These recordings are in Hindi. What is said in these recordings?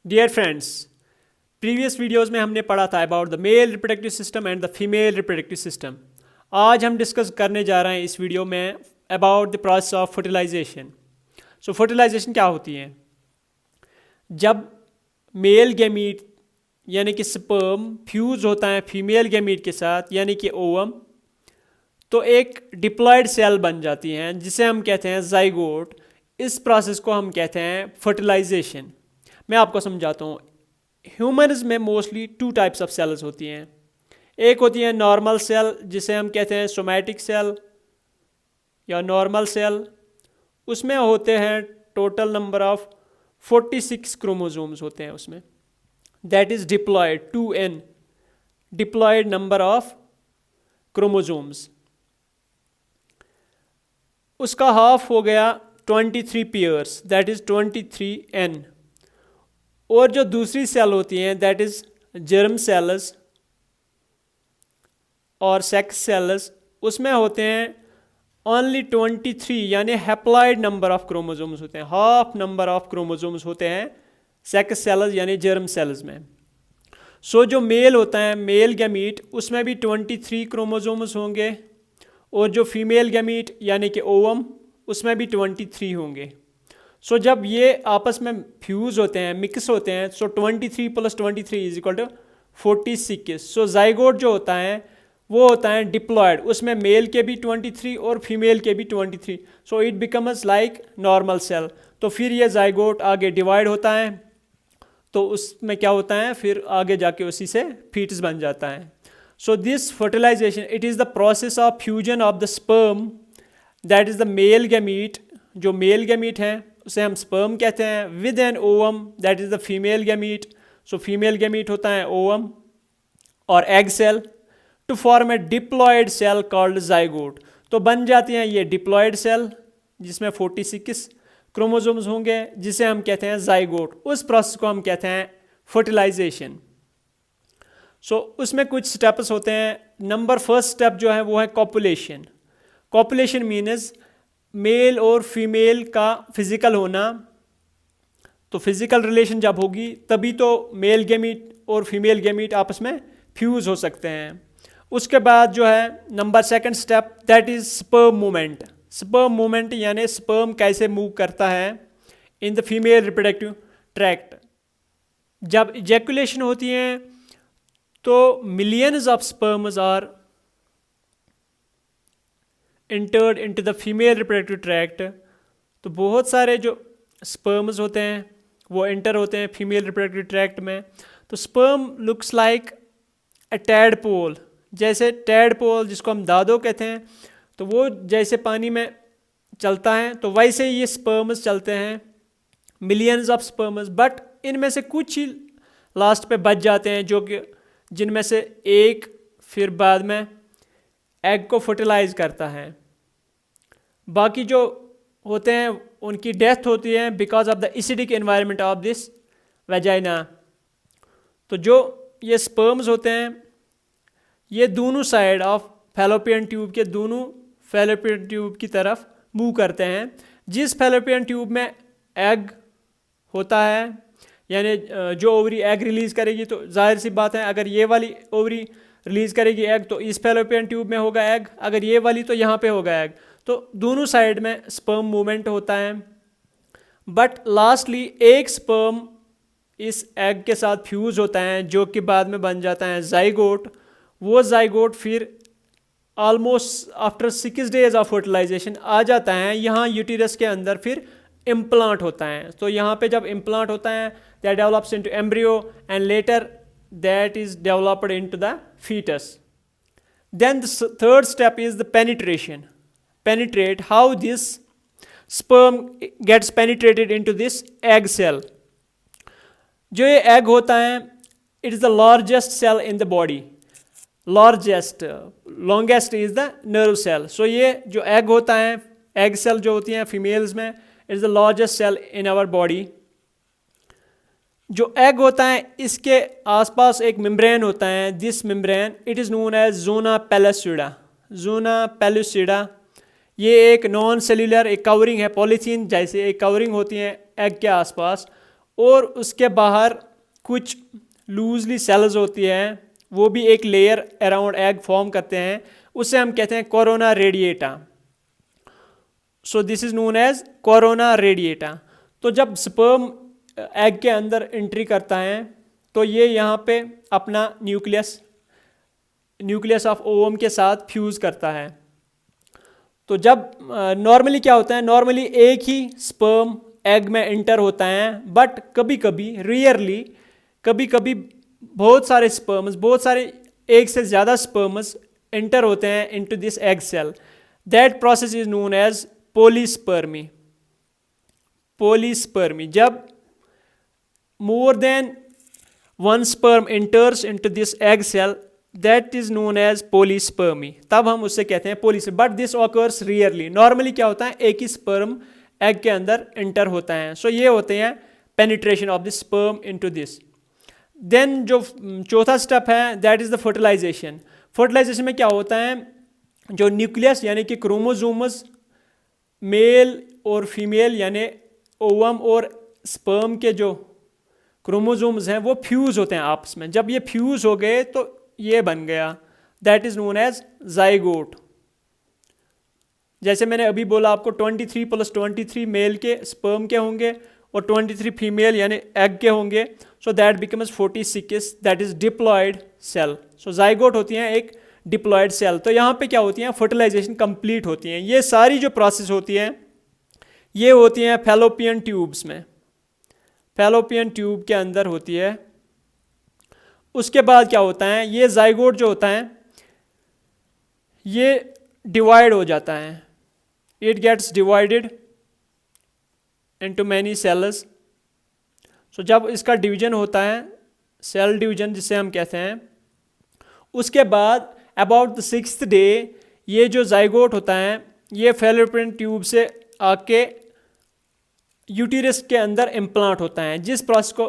डियर फ्रेंड्स, प्रीवियस वीडियोस में हमने पढ़ा था about the male reproductive system and the female reproductive system. आज हम डिस्कस करने जा रहे हैं इस वीडियो में about the process of fertilization. So fertilization क्या होती है? जब मेल गैमीट यानी कि स्पर्म फ्यूज होता है फीमेल गैमीट के साथ यानी कि ओवम, तो एक डिप्लॉयड सेल बन जाती हैं जिसे हम कहते हैं जाइगोट। इस प्रोसेस को हम कहते हैं फर्टिलाइजेशन। मैं आपको समझाता हूँ। ह्यूमन्स में mostly two types of cells होती हैं। एक होती है नॉर्मल सेल जिसे हम कहते हैं सोमैटिक सेल या नॉर्मल सेल। उसमें होते हैं टोटल नंबर ऑफ 46 क्रोमोसोम्स होते हैं उसमें। That is diploid 2n, diploid number of chromosomes. उसका हाफ हो गया 23 पेयर्स, दैट इज़ 23n। और जो दूसरी सेल होती हैं दैट इज़ जर्म सेल्स और सेक्स सेल्स, उसमें होते हैं ओनली 23 यानी हैप्लॉइड नंबर ऑफ क्रोमोसोम्स होते हैं। हाफ नंबर ऑफ क्रोमोसोम्स होते हैं सेक्स सेल्स यानी जर्म सेल्स में। सो जो मेल होता है मेल गैमीट उसमें भी 23 क्रोमोसोम्स होंगे और जो फीमेल गैमीट यानी कि ओवम उसमें भी 23 होंगे। सो जब ये आपस में फ्यूज होते हैं मिक्स होते हैं सो 23 + 23 = 46। सो जाइगोट जो होता है वो होता है डिप्लॉयड, उसमें मेल के भी 23 और फीमेल के भी 23। So it becomes like normal cell. तो फिर ये जाइगोट आगे डिवाइड होता है तो उसमें क्या होता है फिर आगे जाके उसी से फीटस बन जाता है। So this fertilization it is the process of fusion of the sperm that is the male gamete. जो मेल गैमीट है उसे हम स्पर्म कहते हैं with an ovum that is the female gamete. So female gamete होता है ओवम और egg cell to form a diploid cell called zygote. तो बन जाती हैं ये डिप्लॉयड सेल जिसमें 46 क्रोमोसोम्स होंगे जिसे हम कहते हैं जाइगोट। उस प्रोसेस को हम कहते हैं फर्टिलाइजेशन। सो उसमें कुछ स्टेप्स होते हैं। फर्स्ट स्टेप जो है वो है कॉपुलेशन। कॉपुलेशन मीन्स मेल और फीमेल का फिजिकल होना। तो फिजिकल रिलेशन जब होगी तभी तो मेल गैमीट और फीमेल गैमीट आपस में फ्यूज हो सकते हैं। उसके बाद जो है second step that is sperm movement. Sperm movement यानी स्पर्म कैसे मूव करता है in the female reproductive tract. जब इजैकुलेशन होती है तो millions of sperms are entered into the female reproductive tract. तो बहुत सारे जो स्पर्म्स होते हैं वो एंटर होते हैं फीमेल रिप्रोडक्टिव ट्रैक्ट में। तो स्पर्म लुक्स लाइक अ टैडपोल, जैसे टैडपोल जिसको हम दादो कहते हैं, तो वो जैसे पानी में चलता है तो वैसे ही ये स्पर्म्स चलते हैं, मिलियंस ऑफ स्पर्म्स। बट इनमें से कुछ ही लास्ट पे बच जाते हैं जो कि जिनमें से एक फिर बाद में एग को फर्टिलाइज करता है। बाकी जो होते हैं उनकी डेथ होती है because of the acidic environment of this vagina. तो जो ये स्पर्म्स होते हैं ये दोनों साइड ऑफ फैलोपियन ट्यूब के दोनों फैलोपियन ट्यूब की तरफ मूव करते हैं। जिस फैलोपियन ट्यूब में एग होता है यानी जो ओवरी एग रिलीज़ करेगी तो जाहिर सी बात है अगर ये वाली ओवरी रिलीज़ करेगी एग तो इस फैलोपियन ट्यूब में होगा एग, अगर ये वाली तो यहाँ पे होगा एग। तो दोनों साइड में स्पर्म मूवमेंट होता है। बट लास्टली एक स्पर्म इस एग के साथ फ्यूज होता है जो कि बाद में बन जाता है जाइगोट। वो जाइगोट फिर almost after 6 days of fertilization आ जाता है यहाँ यूटिरस के अंदर, फिर इम्प्लांट होता है। तो यहाँ पे जब इम्प्लांट होता है that develops into embryo and later that is developed into the fetus. Then the third step is the penetration. Penetrate, how this sperm gets penetrated into this egg cell. जो ये egg होता है it is the largest cell in the body. Longest is the nerve cell. So ये जो egg होता है egg cell जो होती हैं females में it is the largest cell in our body. जो एग होता है इसके आसपास एक मेम्ब्रेन होता है। This membrane it is known as zona pellucida. Zona pellucida ये एक नॉन सेल्यूलर एक कवरिंग है, पॉलीथीन जैसे एक कवरिंग होती है एग के आसपास, और उसके बाहर कुछ लूजली सेल्स होती हैं, वो भी एक लेयर अराउंड एग फॉर्म करते हैं, उसे हम कहते हैं corona radiata. So this is known as corona radiata. तो जब स्पर्म एग के अंदर एंट्री करता है तो ये यहाँ पे अपना न्यूक्लियस ऑफ ओवम के साथ फ्यूज़ करता है। तो जब नॉर्मली क्या होता है, नॉर्मली एक ही स्पर्म एग में एंटर होता है, बट कभी कभी रियरली कभी कभी बहुत सारे एक से ज़्यादा स्पर्म्स एंटर होते हैं into this egg cell. That process is known as polyspermy. जब more than one sperm enters into this egg cell, that is known as polyspermy। तब हम उससे कहते हैं polyspermy, but this occurs rarely। normally क्या होता है, एक ही sperm egg के अंदर enter होता है। so ये होते हैं penetration of the sperm into this। then जो चौथा स्टेप है, that is the fertilization। fertilization में क्या होता है, जो न्यूक्लियस यानी कि क्रोमोसोम्स मेल और फीमेल यानी ओवम और स्पर्म के जो क्रोमोसोम्स हैं वो फ्यूज़ होते हैं आपस में। जब ये फ्यूज़ हो गए तो ये बन गया, that is known as zygote. जैसे मैंने अभी बोला आपको 23 + 23 मेल के स्पर्म के होंगे और 23 फीमेल यानी एग के होंगे। So that becomes 46, that is diploid cell. So zygote होती हैं एक डिप्लॉयड सेल। तो यहाँ पे क्या होती हैं, फर्टिलाइजेशन कंप्लीट होती हैं। ये सारी जो प्रोसेस होती हैं ये होती हैं फैलोपियन ट्यूब्स में, फैलोपियन ट्यूब के अंदर होती है। उसके बाद क्या होता है, ये जाइगोट जो होता है ये डिवाइड हो जाता है, it gets divided into many cells. So जब इसका डिवीजन होता है, सेल डिवीजन जिसे हम कहते हैं, उसके बाद अबाउट द 6th डे ये जो जाइगोट होता है ये फैलोपियन ट्यूब से आके यूटेरस के अंदर इम्प्लांट होता है, जिस प्रोसेस को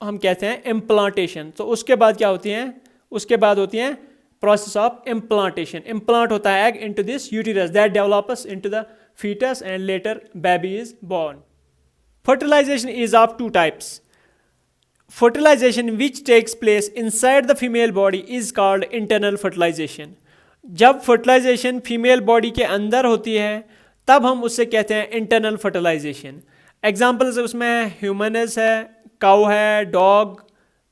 हम कहते हैं इम्प्लांटेशन। तो उसके बाद क्या होती हैं, उसके बाद होती हैं प्रोसेस ऑफ इम्प्लांटेशन। इम्प्लांट होता है egg into this uterus that develops into the fetus and later baby is born। Fertilization is of two types। Fertilization which takes place inside the female body is called internal fertilization। जब fertilization फीमेल बॉडी के अंदर होती है तब हम उससे कहते हैं इंटरनल फर्टिलाइजेशन। एग्जाम्पल्स उसमें ह्यूमनस है, काउ है, डॉग,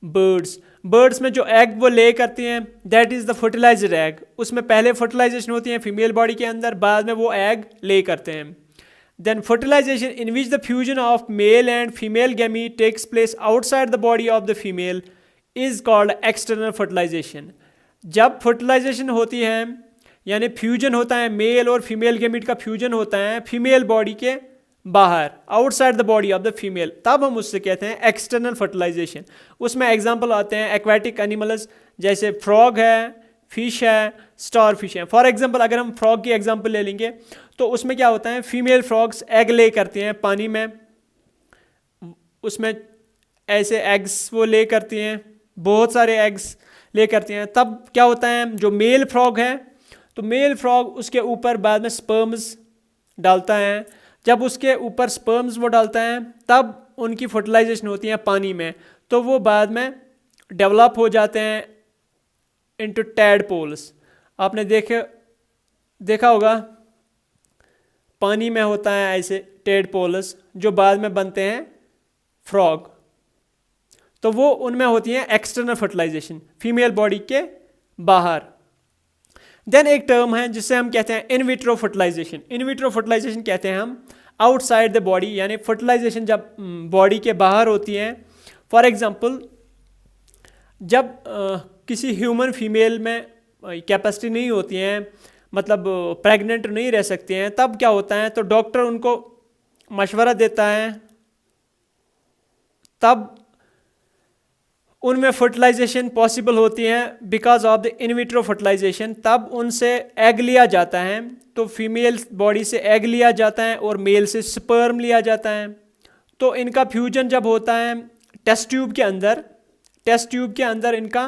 बर्ड्स में जो एग वो ले करती हैं that is the fertilized egg. उसमें पहले फर्टिलाइजेशन होती है फीमेल बॉडी के अंदर, बाद में वो एग ले करते हैं। Then fertilization in which the fusion of male and female gamete takes place outside the body of the female is called external fertilization. जब फर्टिलाइजेशन होती है यानी फ्यूजन होता है, मेल और फीमेल गैमीट का फ्यूजन होता है फीमेल बॉडी के बाहर, outside the body of the female, तब हम उससे कहते हैं एक्सटर्नल फर्टिलाइजेशन। उसमें एग्जांपल आते हैं एक्वेटिक एनिमल्स जैसे फ्रॉग है, फिश है, स्टार फिश है। फॉर एग्जांपल अगर हम फ्रॉग की एग्जांपल ले लेंगे तो उसमें क्या होता है, फीमेल फ्रॉग्स एग ले करती हैं पानी में, उसमें ऐसे एग्स वो ले करती हैं, बहुत सारे एग्स ले करती हैं। तब क्या होता है, जो मेल फ्रॉग है तो मेल फ्रॉग उसके ऊपर बाद में स्पर्म्स डालता है। जब उसके ऊपर स्पर्म्स वो डालता है तब उनकी फर्टिलाइजेशन होती है पानी में, तो वो बाद में डेवलप हो जाते हैं इनटू टैडपोल्स। आपने देखा होगा पानी में होता है ऐसे टैडपोल्स जो बाद में बनते हैं फ्रॉग, तो वो उनमें होती हैं एक्सटर्नल फर्टिलाइजेशन फीमेल बॉडी के बाहर। देन एक टर्म है जिससे हम कहते हैं in vitro fertilization. In vitro fertilization कहते हैं हम आउटसाइड द बॉडी, यानी फर्टिलाइजेशन जब बॉडी के बाहर होती है। फॉर एग्जांपल जब किसी ह्यूमन फीमेल में कैपेसिटी नहीं होती है, मतलब प्रेग्नेंट नहीं रह सकती हैं, तब क्या होता है, तो डॉक्टर उनको मशवरा देता है, तब उनमें फर्टिलाइजेशन पॉसिबल होती है because of the in vitro fertilization. तब उनसे एग लिया जाता है, तो फीमेल बॉडी से एग लिया जाता है और मेल से स्पर्म लिया जाता है। तो इनका फ्यूजन जब होता है टेस्ट ट्यूब के अंदर इनका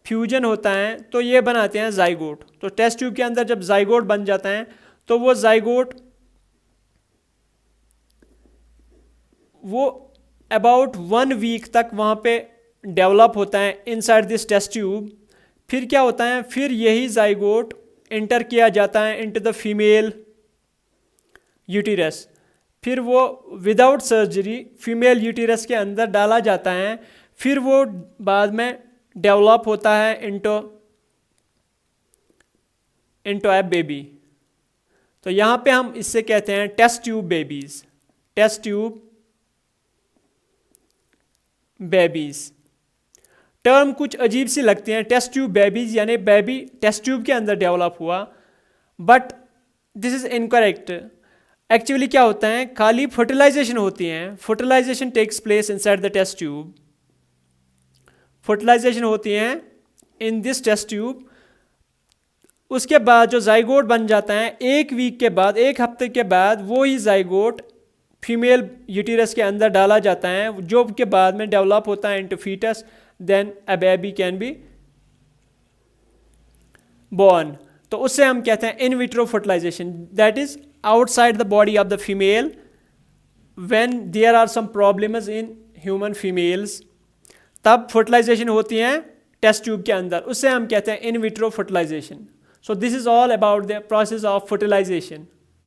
फ्यूजन होता है, तो ये बनाते हैं जाइगोट। तो टेस्ट ट्यूब के अंदर जब जाइगोट बन जाता है तो वो जाइगोट वो अबाउट 1 वीक तक वहाँ पे डेवलप होता है इनसाइड दिस टेस्ट ट्यूब। फिर क्या होता है, फिर यही जाइगोट इंटर किया जाता है इनटू द फीमेल यूटिरस। फिर वो विदाउट सर्जरी फीमेल यूटिरस के अंदर डाला जाता है। फिर वो बाद में डेवलप होता है इनटू ए बेबी। तो यहाँ पे हम इससे कहते हैं test tube babies, test tube babies. Term कुछ अजीब सी लगती हैं, टेस्ट ट्यूब बेबीज यानी बेबी टेस्ट ट्यूब के अंदर डेवलप हुआ, but this is incorrect. Actually क्या होता है, खाली फर्टिलाइजेशन होती है, fertilization takes place inside the test tube, fertilization होती है इन दिस टेस्ट ट्यूब। उसके बाद जो जाइगोट बन जाता है 1 वीक के बाद, 1 हफ्ते के बाद वो ही जाइगोट फीमेल यूटिरस के अंदर डाला जाता है, जो के बाद में डेवलप होता है into foetus, then a baby can be born. तो उससे हम कहते हैं in vitro fertilization, that is outside the body of the female when there are some problems in human females, तब फर्टिलाइजेशन होती है टेस्ट ट्यूब के अंदर, उससे हम कहते हैं in vitro fertilization. So this is all about the process of fertilization.